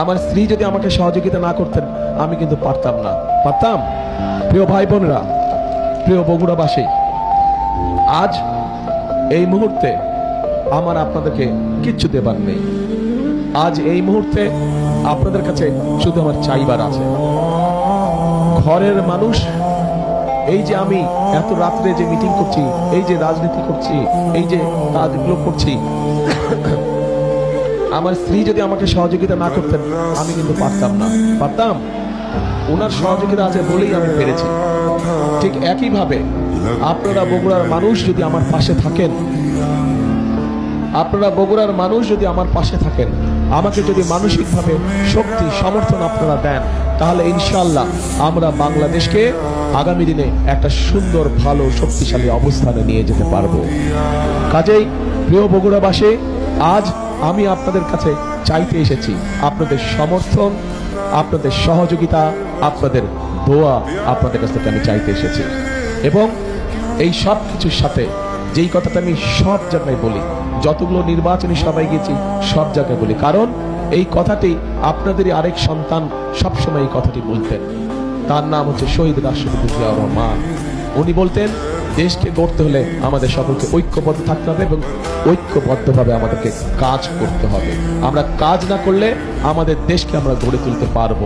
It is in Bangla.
আমার স্ত্রী যদি আমাকে সহযোগিতা না করতেন আমি কিন্তু পারতাম না। পারতাম? প্রিয় ভাই বোনেরা, প্রিয় বগুড়াবাসী, আজ এই মুহূর্তে আমার আপনাদেরকে কিচ্ছু দেবার নেই। আজ এই মুহূর্তে আপনাদের কাছে শুধু আমার চাইবার আছে। ঘরের মানুষ, এই যে আমি এত রাত্রে যে মিটিং করছি, এই যে রাজনীতি করছি, এই যে কাজগুলো করছি, আমার স্ত্রী যদি আমাকে সহযোগিতা না করতেন আমি কিন্তু পারতাম না। পারতাম? ওনার সহযোগিতা আছে বলেই আমি পেরেছি। ঠিক একইভাবে আপনারা বগুড়ার মানুষ যদি আমার পাশে থাকেন, আপনারা বগুড়ার মানুষ যদি আমার পাশে থাকেন, আমাকে যদি মানসিকভাবে শক্তি সমর্থন আপনারা দেন, তাহলে ইনশাআল্লাহ আমরা বাংলাদেশকে আগামী দিনে একটা সুন্দর ভালো শক্তিশালী অবস্থানে নিয়ে যেতে পারবো। কাজেই প্রিয় বগুড়াবাসী, আজ আমি আপনাদের কাছে চাইতে এসেছি আপনাদের সমর্থন, আপনাদের সহযোগিতা, আপনাদের দোয়া আপনাদের কাছ থেকে আমি চাইতে এসেছি। এবং এই সব কিছুর সাথে যেই কথাটা আমি সব জায়গায় বলি, যতগুলো নির্বাচনী সভায় গেছি সব জায়গায় বলি, কারণ এই কথাটি আপনাদেরই আরেক সন্তান সবসময় এই কথাটি বলতেন। তার নাম হচ্ছে শহীদ রাষ্ট্রপতি জিয়াউর রহমান। উনি বলতেন, দেশকে গড়তে হলে আমাদের সকলকে ঐক্যবদ্ধ থাকতে হবে এবং ঐক্যবদ্ধভাবে আমাদেরকে কাজ করতে হবে। আমরা কাজ না করলে আমাদের দেশকে আমরা গড়ে তুলতে পারবো